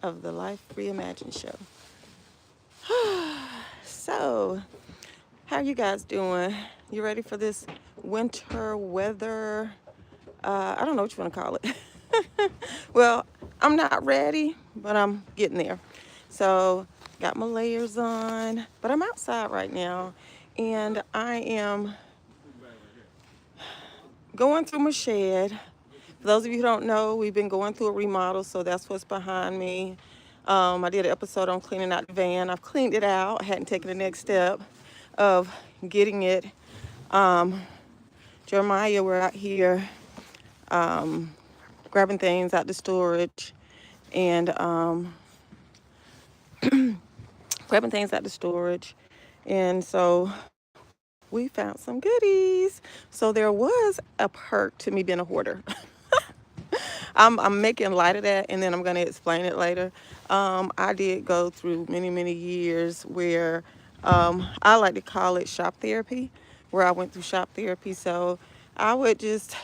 of the Life Reimagined Show. So, how you guys doing? You ready for this winter weather? I don't know what you want to call it. Well, I'm not ready, but I'm getting there. So, got my layers on, but I'm outside right now, and I am going through my shed. For those of you who don't know, we've been going through a remodel, so that's what's behind me. I did an episode on cleaning out the van. I've cleaned it out. I hadn't taken the next step of getting it. Um, Jeremiah, we're out here um, grabbing things out the storage and grabbing things out the storage. And so we found some goodies. So there was a perk to me being a hoarder. I'm making light of that, and then I'm going to explain it later. I did go through many years where I like to call it shop therapy, where I went through shop therapy. So I would just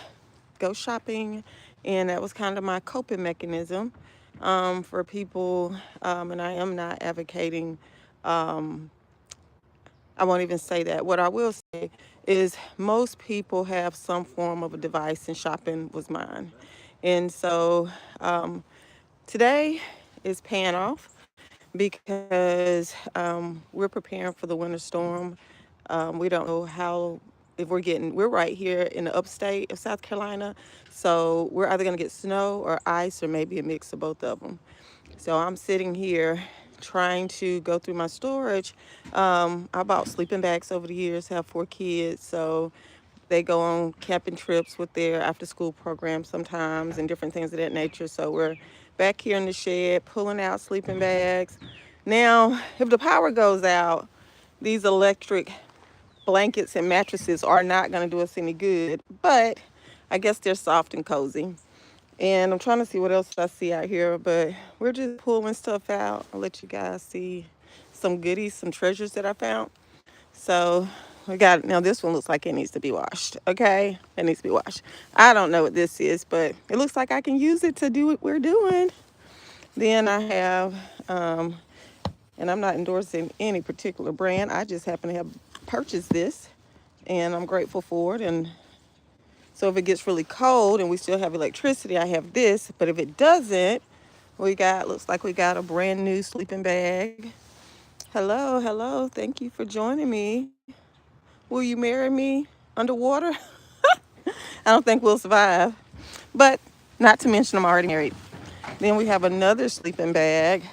go shopping, and that was kind of my coping mechanism for people. And I am not advocating. Um, I won't even say that. What I will say is most people have some form of a device, and shopping was mine. And so today is paying off because we're preparing for the winter storm. We don't know how, if we're right here in the upstate of South Carolina. So we're either going to get snow or ice or maybe a mix of both of them. So I'm sitting here trying to go through my storage. I bought sleeping bags over the years, have 4 kids. So they go on camping trips with their after school program sometimes and different things of that nature. So we're back here in the shed pulling out sleeping bags. Now, if the power goes out, these electric blankets and mattresses are not going to do us any good, but I guess they're soft and cozy. And I'm trying to see what else I see out here, but we're just pulling stuff out. I'll let you guys see some goodies, some treasures that I found. So we got, now this one looks like it needs to be washed. Okay, it needs to be washed. I don't know what this is, but it looks like I can use it to do what we're doing. Then I have, and I'm not endorsing any particular brand. I just happen to have purchased this, and I'm grateful for it. And so if it gets really cold and we still have electricity, I have this. But if it doesn't, looks like we got a brand new sleeping bag. Hello, hello. Thank you for joining me. Will you marry me underwater? I don't think we'll survive. But not to mention, I'm already married. Then we have another sleeping bag.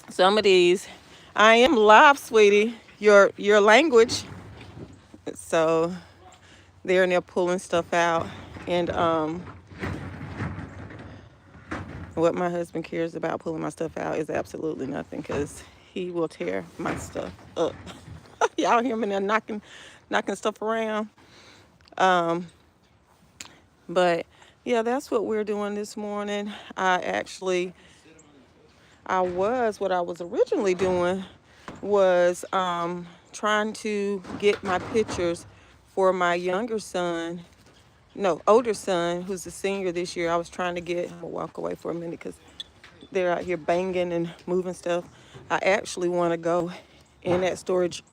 Some of these, I am live, sweetie. Your language. So they're pulling stuff out. And what my husband cares about pulling my stuff out is absolutely nothing because he will tear my stuff up. Y'all hear me there knocking stuff around. Um, but yeah, that's what we're doing this morning. What I was originally doing was trying to get my pictures for my older son, who's a senior this year. I was trying to get, I'm gonna walk away for a minute because they're out here banging and moving stuff. I actually want to go in that storage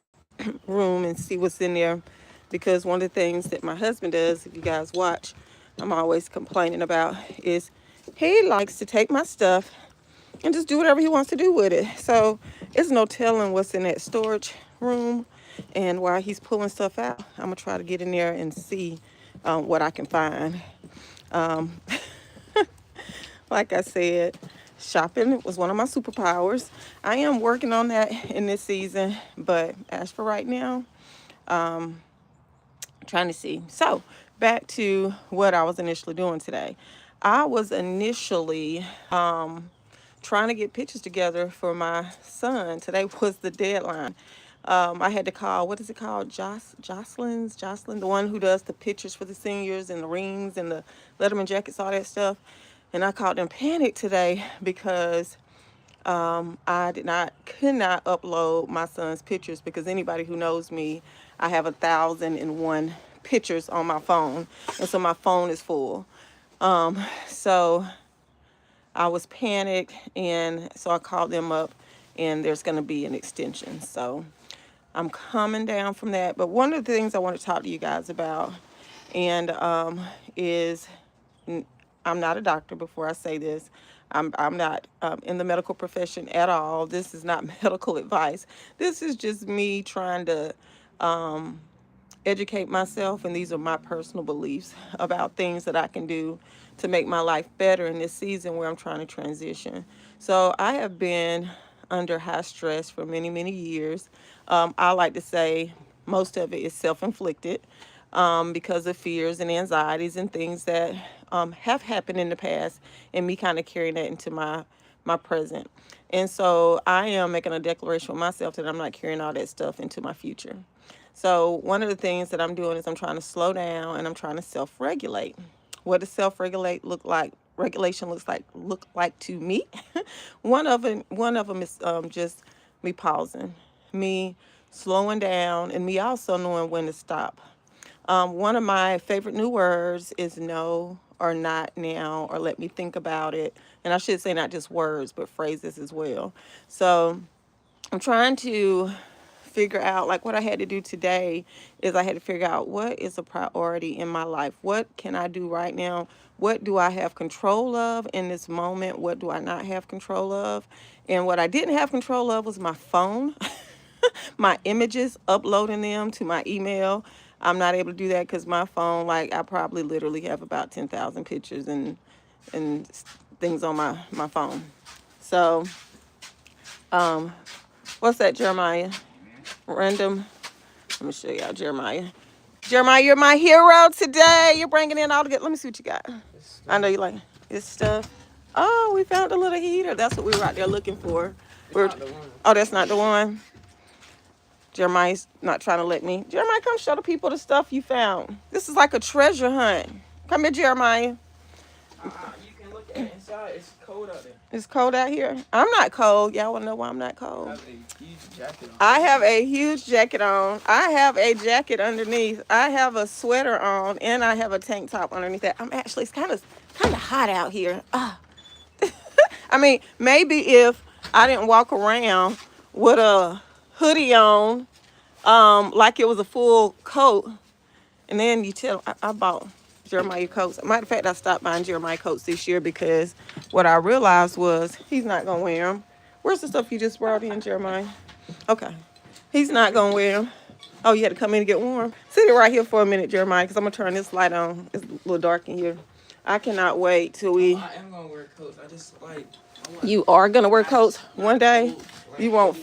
room and see what's in there because one of the things that my husband does, if you guys watch, I'm always complaining about is he likes to take my stuff and just do whatever he wants to do with it. So it's no telling what's in that storage room. And while he's pulling stuff out, I'm gonna try to get in there and see what I can find. Um, like I said, shopping was one of my superpowers. I am working on that in this season, but as for right now, um, trying to see. So back to what I was initially doing today. I was initially trying to get pictures together for my son. Today was the deadline. I had to call, what is it called? Jocelyn, the one who does the pictures for the seniors and the rings and the Letterman jackets, all that stuff. And I called them panicked today because could not upload my son's pictures because anybody who knows me, I have 1,001 pictures on my phone. And so my phone is full. So I was panicked, and so I called them up, and there's going to be an extension. So I'm coming down from that. But one of the things I want to talk to you guys about, and is I'm not a doctor. Before I say this, I'm not in the medical profession at all. This is not medical advice. This is just me trying to educate myself, and these are my personal beliefs about things that I can do to make my life better in this season where I'm trying to transition. So I have been under high stress for many, many years. I like to say most of it is self-inflicted, because of fears and anxieties and things that have happened in the past, and me kind of carrying that into my present. And so I am making a declaration with myself that I'm not carrying all that stuff into my future. So one of the things that I'm doing is I'm trying to slow down, and I'm trying to self-regulate. What does self-regulate look like? Regulation look like to me. One of them is just me pausing, me slowing down, and me also knowing when to stop. One of my favorite new words is no, or not now, or let me think about it. And I should say not just words, but phrases as well. So I'm trying to figure out, like, what I had to do today is I had to figure out what is a priority in my life. What can I do right now? What do I have control of in this moment? What do I not have control of? And what I didn't have control of was my phone, my images, uploading them to my email. I'm not able to do that because my phone, like, I probably literally have about 10,000 pictures and things on my phone. So, what's that, Jeremiah? Random. Let me show y'all Jeremiah. Jeremiah, you're my hero today. You're bringing in all the good. Let me see what you got. I know you like this stuff. Oh, we found a little heater. That's what we were out there looking for. Oh, that's not the one. Jeremiah's not trying to let me. Jeremiah, come show the people the stuff you found. This is like a treasure hunt. Come here, Jeremiah. You can look at it inside. It's cold out there. It's cold out here. I'm not cold. Y'all want to know why I'm not cold? I have a huge jacket on. I have a huge jacket on. I have a jacket underneath. I have a sweater on, and I have a tank top underneath that. It's kind of hot out here. I mean, maybe if I didn't walk around with a hoodie on, like it was a full coat, and then I bought Jeremiah coats. Matter of fact, I stopped buying Jeremiah coats this year because what I realized was he's not gonna wear them. Where's the stuff you just brought in, Jeremiah? Okay, he's not gonna wear them. Oh, you had to come in to get warm. Sit it right here for a minute, Jeremiah, because I'm gonna turn this light on. It's a little dark in here. I cannot wait till we. I am gonna wear coats. I just like. You are gonna wear coats one day. You won't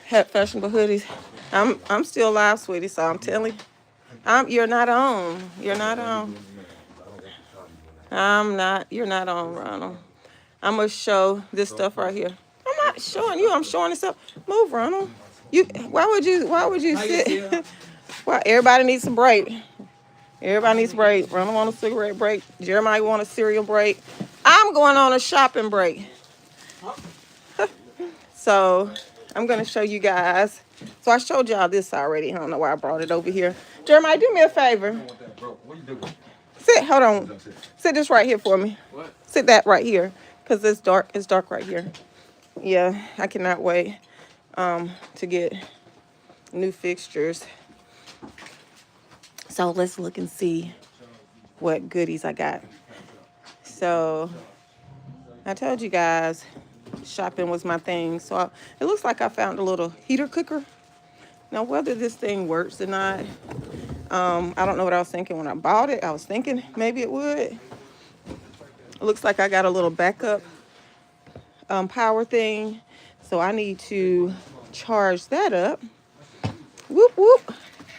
have fashionable hoodies. I'm still alive, sweetie. So I'm telling you, you're not on. You're not on. I'm not. You're not on, Ronald. I'm gonna show this stuff right here. I'm not showing you. I'm showing this stuff. Move, Ronald. Why would you sit? Well, everybody needs a break. Everybody needs a break. Ronald want a cigarette break. Jeremiah want a cereal break. I'm going on a shopping break. So I'm gonna show you guys. So I showed y'all this already. I don't know why I brought it over here. Jeremiah, do me a favor. Sit. Hold on. Sit this right here for me. What? Sit that right here, cause it's dark. It's dark right here. Yeah, I cannot wait to get new fixtures. So let's look and see what goodies I got. So I told you guys shopping was my thing. So it looks like I found a little heater cooker. Now, whether this thing works or not, I don't know what I was thinking when I bought it. I was thinking maybe it would. It looks like I got a little backup power thing. So I need to charge that up. Whoop, whoop.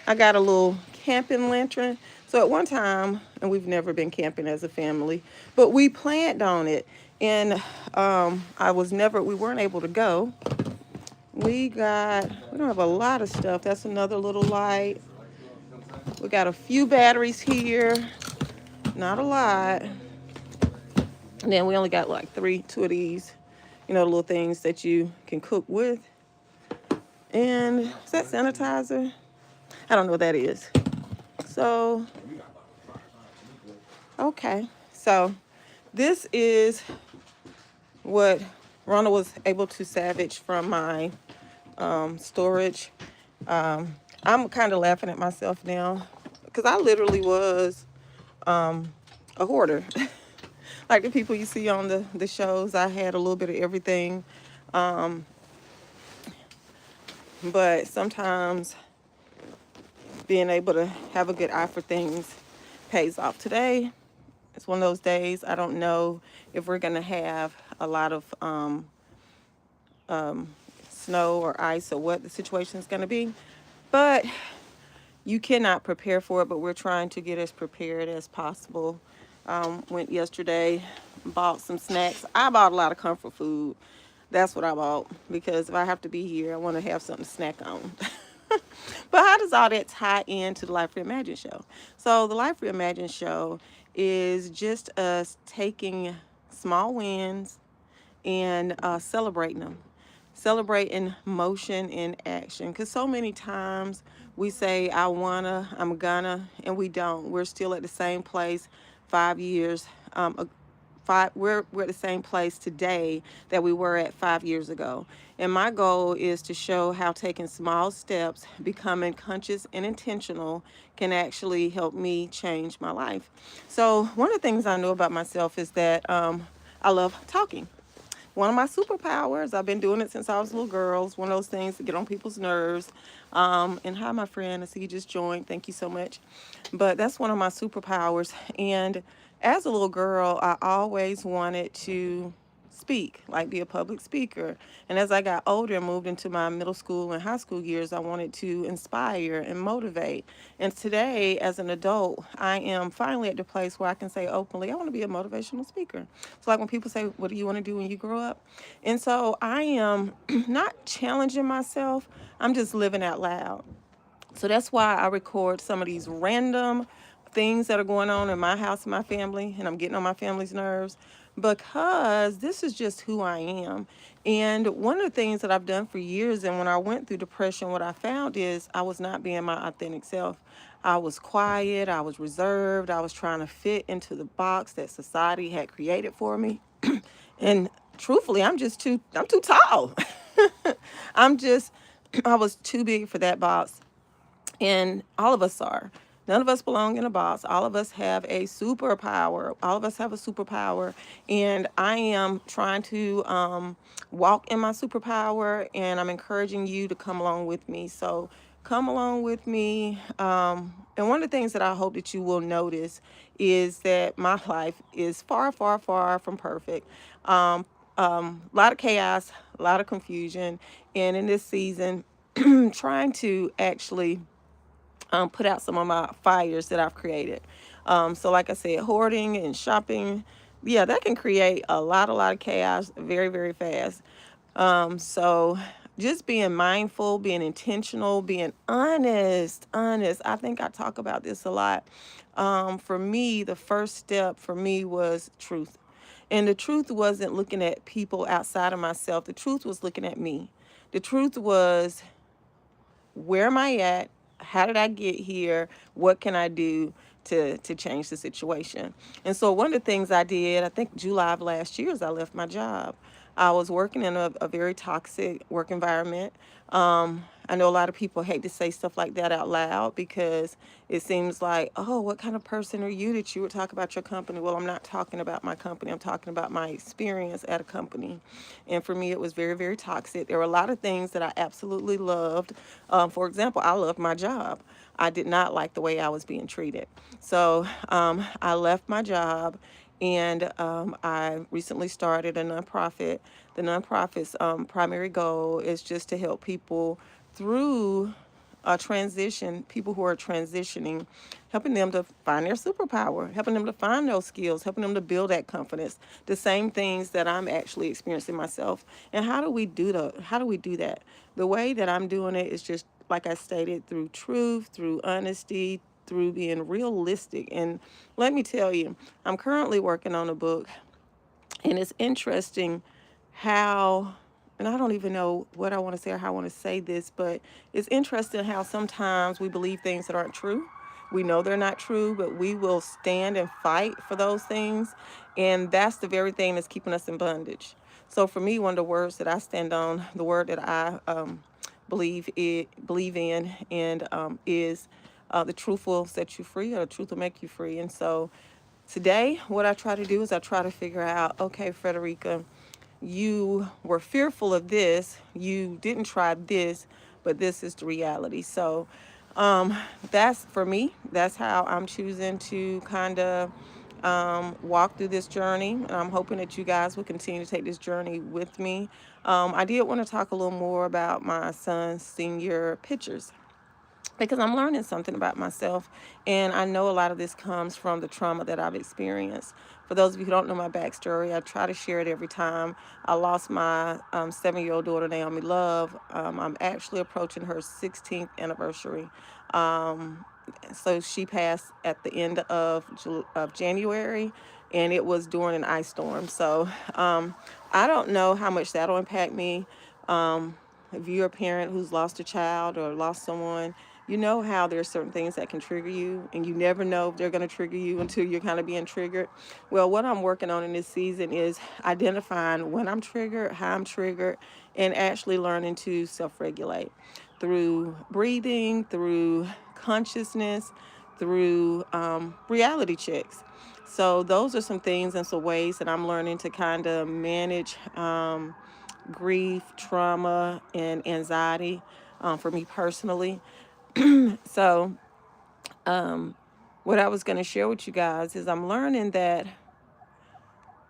I got a little camping lantern. So at one time, and we've never been camping as a family, but we planned on it. And we weren't able to go. We don't have a lot of stuff. That's another little light. We got a few batteries here. Not a lot. And then we only got like two of these, the little things that you can cook with. And is that sanitizer? I don't know what that is. So, okay. So This is what Ronald was able to salvage from my storage. Um, I'm kind of laughing at myself now because I literally was a hoarder. Like the people you see on the shows, I had a little bit of everything. Um, but sometimes being able to have a good eye for things pays off. Today, it's one of those days. I don't know if we're going to have a lot of um, snow or ice or what the situation is going to be. But you cannot prepare for it, but we're trying to get as prepared as possible. Went yesterday, bought some snacks. I bought a lot of comfort food. That's what I bought because if I have to be here, I want to have something to snack on. But how does all that tie into the Life Reimagined Show? So the Life Reimagined Show is just us taking small wins and celebrating them, celebrating motion and action. Because so many times we say, I wanna, I'm gonna, and we don't. We're still at the same place 5 years. We're at the same place today that we were at 5 years ago. And my goal is to show how taking small steps, becoming conscious and intentional, can actually help me change my life. So one of the things I know about myself is that I love talking. One of my superpowers. I've been doing it since I was a little girl. It's one of those things that get on people's nerves. And hi, my friend. I see you just joined. Thank you so much. But that's one of my superpowers. And as a little girl, I always wanted to speak, like be a public speaker. And as I got older and moved into my middle school and high school years, I wanted to inspire and motivate. And today, as an adult, I am finally at the place where I can say openly, I want to be a motivational speaker. So, like when people say, what do you want to do when you grow up? And so I am not challenging myself, I'm just living out loud. So that's why I record some of these random things that are going on in my house and my family, and I'm getting on my family's nerves because this is just who I am. And one of the things that I've done for years, and when I went through depression, what I found is I was not being my authentic self. I was quiet, I was reserved, I was trying to fit into the box that society had created for me. And truthfully, I'm too tall. I'm just I was too big for that box, and all of us are. None of us belong in a box. All of us have a superpower. All of us have a superpower. And I am trying to walk in my superpower, and I'm encouraging you to come along with me. So come along with me. And one of the things that I hope that you will notice is that my life is far, far, far from perfect. A lot of chaos, a lot of confusion. And in this season, trying to actually put out some of my fires that I've created. So, like I said, hoarding and shopping, yeah, that can create a lot of chaos very, very fast. So, just being mindful, being intentional, being honest, honest. I think I talk about this a lot. For me, the first step for me was truth. And the truth wasn't looking at people outside of myself. The truth was looking at me. The truth was, where am I at? How did I get here? What can I do to change the situation? And so one of the things I did, I think July of last year, is I left my job. I was working in a very toxic work environment. I know a lot of people hate to say stuff like that out loud because it seems like, oh, what kind of person are you that you would talk about your company? Well, I'm not talking about my company. I'm talking about my experience at a company. And for me, it was very, very toxic. There were a lot of things that I absolutely loved. For example, I loved my job. I did not like the way I was being treated. So I left my job, and I recently started a nonprofit. The nonprofit's primary goal is just to help people through a transition, people who are transitioning, helping them to find their superpower, helping them to find those skills, helping them to build that confidence, the same things that I'm actually experiencing myself. And how do we do that? The way that I'm doing it is just like I stated, through truth, through honesty, through being realistic. And let me tell you, I'm currently working on a book, and it's interesting how, and I don't even know what I want to say or how I want to say this, but it's interesting how sometimes we believe things that aren't true We know they're not true, but we will stand and fight for those things. And that's the very thing that's keeping us in bondage. So for me, one of the words that I stand on, the word that I believe in, and is the truth will set you free, or the truth will make you free. And so today, what I try to do is I try to figure out, okay, Frederica, you were fearful of this, you didn't try this, but this is the reality. So um, that's for me. That's how I'm choosing to kind of walk through this journey. And I'm hoping that you guys will continue to take this journey with me. I did want to talk a little more about my son's senior pictures because I'm learning something about myself. And I know a lot of this comes from the trauma that I've experienced. For those of you who don't know my backstory, I try to share it every time. I lost my 7-year-old daughter, Naomi Love. I'm actually approaching her 16th anniversary. Um, so she passed at the end of January, and it was during an ice storm. So I don't know how much that'll impact me. If you're a parent who's lost a child or lost someone, you know how there's certain things that can trigger you, and you never know if they're going to trigger you until you're kind of being triggered. Well, what I'm working on in this season is identifying when I'm triggered, how I'm triggered, and actually learning to self-regulate through breathing, through consciousness, through reality checks. So those are some things and some ways that I'm learning to kind of manage grief, trauma, and anxiety for me personally. So, what I was going to share with you guys is I'm learning that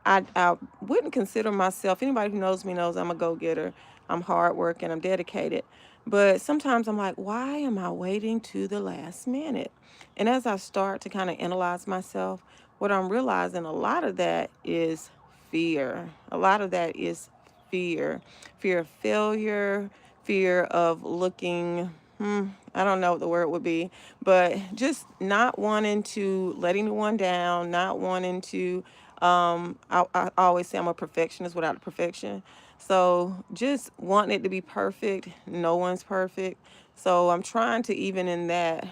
I wouldn't consider myself, anybody who knows me knows I'm a go getter. I'm hardworking, I'm dedicated. But sometimes I'm like, why am I waiting to the last minute? And as I start to kind of analyze myself, what I'm realizing a lot of that is fear. A lot of that is fear. Fear of failure, fear of looking, I don't know what the word would be, but just not wanting to let anyone down, not wanting to I always say I'm a perfectionist without the perfection. So just wanting it to be perfect. No one's perfect. So I'm trying to, even in that,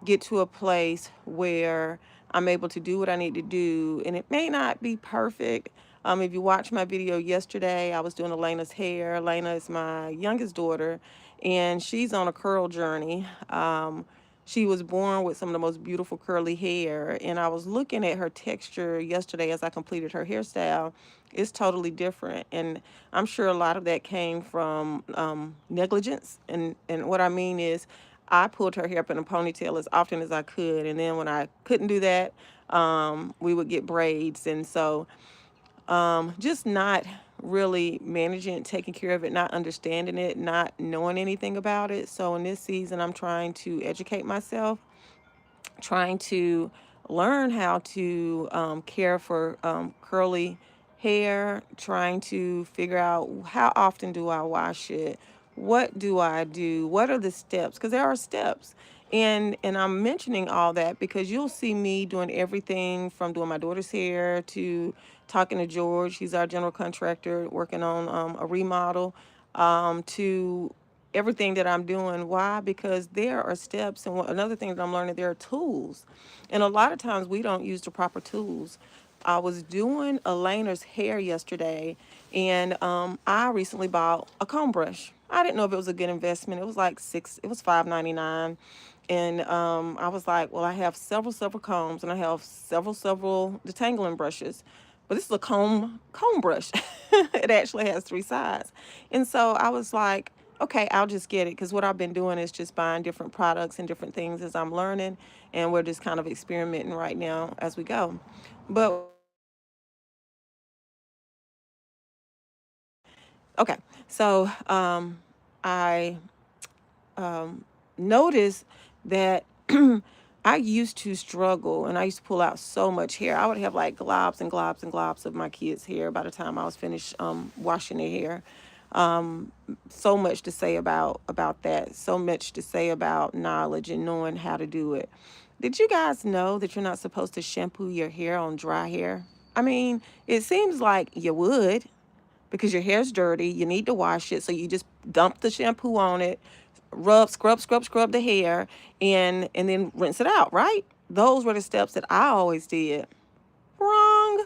get to a place where I'm able to do what I need to do. And it may not be perfect. If you watch my video yesterday, I was doing Elena's hair. Elena is my youngest daughter, and she's on a curl journey. She was born with some of the most beautiful curly hair, and I was looking at her texture yesterday as I completed her hairstyle. It's totally different, and I'm sure a lot of that came from negligence. And what I mean is, I pulled her hair up in a ponytail as often as I could, and then when I couldn't do that, we would get braids. And so just not really managing it, taking care of it, not understanding it, not knowing anything about it. So in this season, I'm trying to educate myself, trying to learn how to care for curly hair, trying to figure out how often do I wash it, what do I do, what are the steps, because there are steps. And I'm mentioning all that because you'll see me doing everything from doing my daughter's hair to talking to George. He's our general contractor working on a remodel, to everything that I'm doing. Why? Because there are steps. And another thing that I'm learning, there are tools. And a lot of times we don't use the proper tools. I was doing Elena's hair yesterday, and I recently bought a comb brush. I didn't know if it was a good investment. It was like it was $5.99. And I was like, well, I have several combs, and I have several detangling brushes. But this is a comb brush. It actually has three sides. And so I was like, okay, I'll just get it, because what I've been doing is just buying different products and different things as I'm learning, and we're just kind of experimenting right now as we go. But okay, so I noticed that I used to struggle, and I used to pull out so much hair. I would have like globs and globs and globs of my kids' hair by the time I was finished washing their hair. Um, so much to say about that. So much to say about knowledge and knowing how to do it. Did you guys know that you're not supposed to shampoo your hair on dry hair? I mean, it seems like you would, because your hair's dirty. You need to wash it, so you just dump the shampoo on it, scrub the hair, and then rinse it out, right? Those were the steps that I always did. Wrong.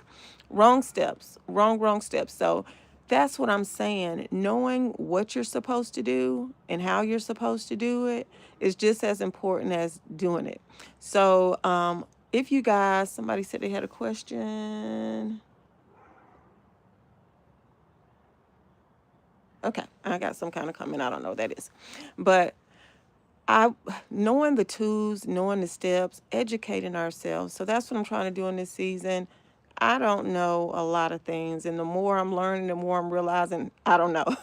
Wrong steps. Wrong steps. So that's what I'm saying. Knowing what you're supposed to do and how you're supposed to do it is just as important as doing it. So, if you guys, somebody said they had a question. Okay, I got some kind of comment. I don't know what that is. But I knowing the tools, knowing the steps, educating ourselves. So that's what I'm trying to do in this season. I don't know a lot of things, and the more I'm learning, the more I'm realizing I don't know.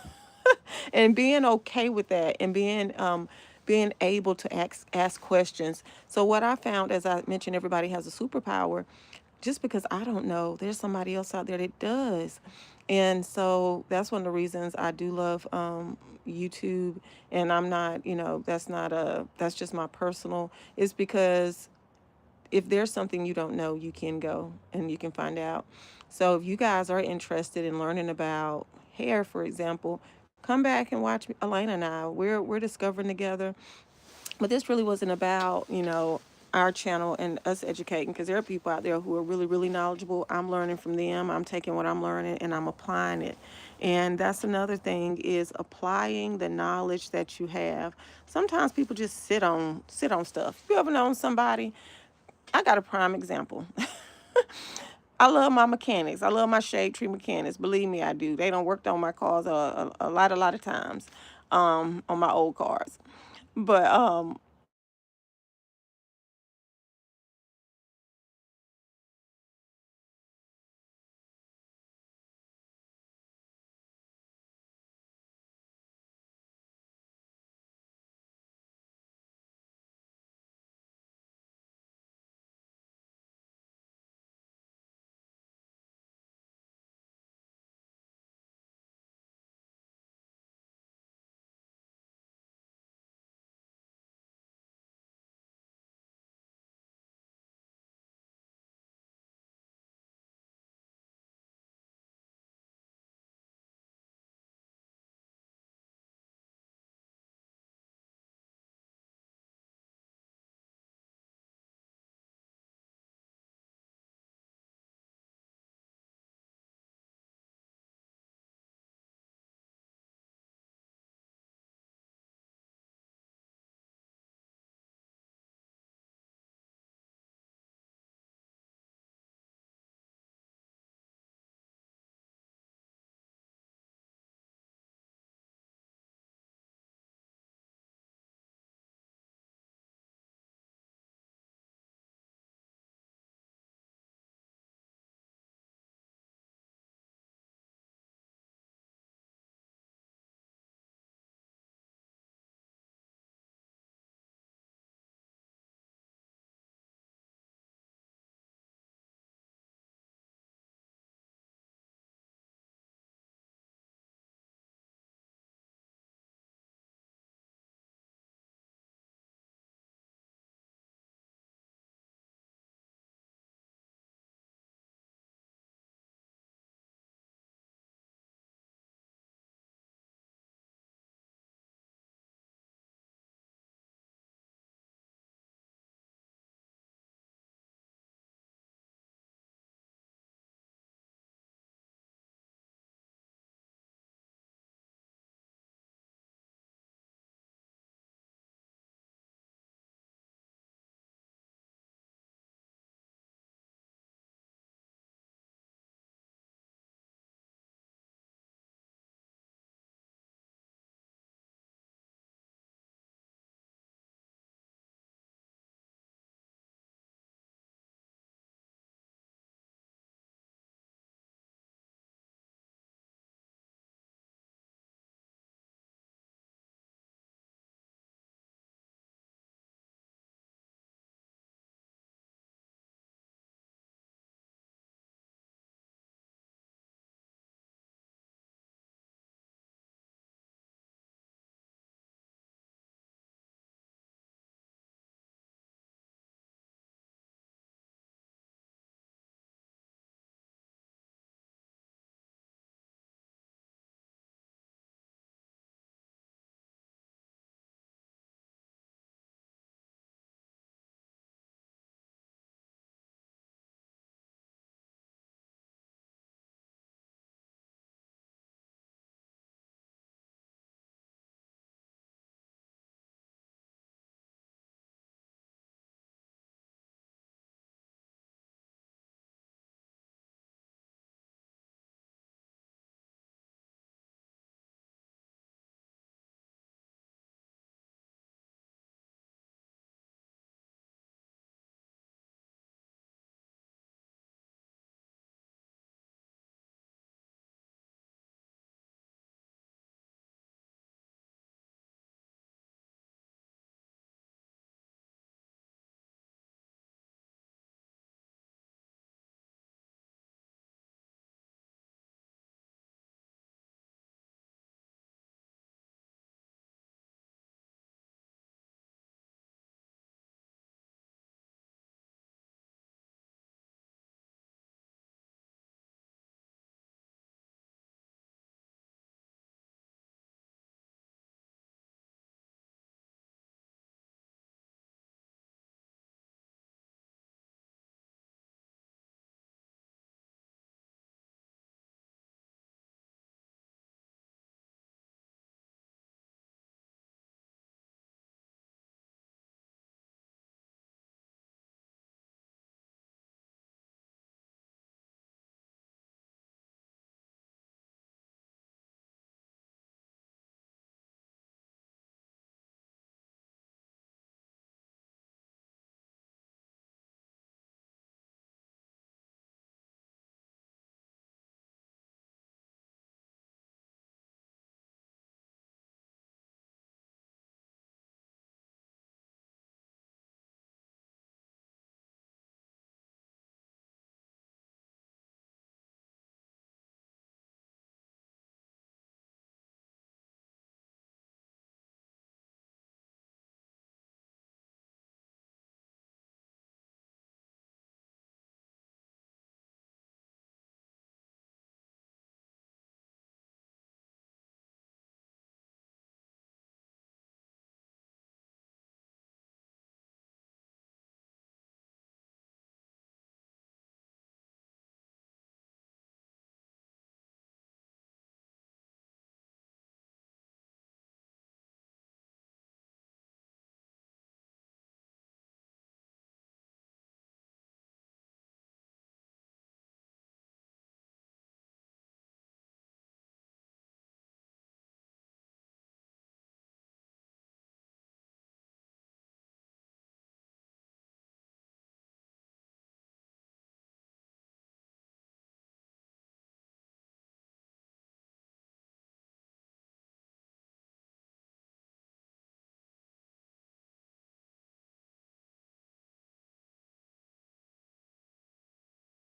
And being okay with that, and being able to ask questions. So what I found, as I mentioned, everybody has a superpower. Just because I don't know, there's somebody else out there that does. And so that's one of the reasons I do love YouTube. And I'm not, that's just my personal, is because if there's something you don't know, you can go and you can find out. So if you guys are interested in learning about hair, for example, come back and watch Elena and I. We're discovering together. But this really wasn't about, our channel and us educating, because there are people out there who are really, really knowledgeable. I'm learning from them. I'm taking what I'm learning and I'm applying it. And that's another thing, is applying the knowledge that you have. Sometimes people just sit on stuff. You ever known somebody? I got a prime example. I love my mechanics. I love my shade tree mechanics. Believe me, I do. They don't worked on my cars a lot of times, on my old cars. But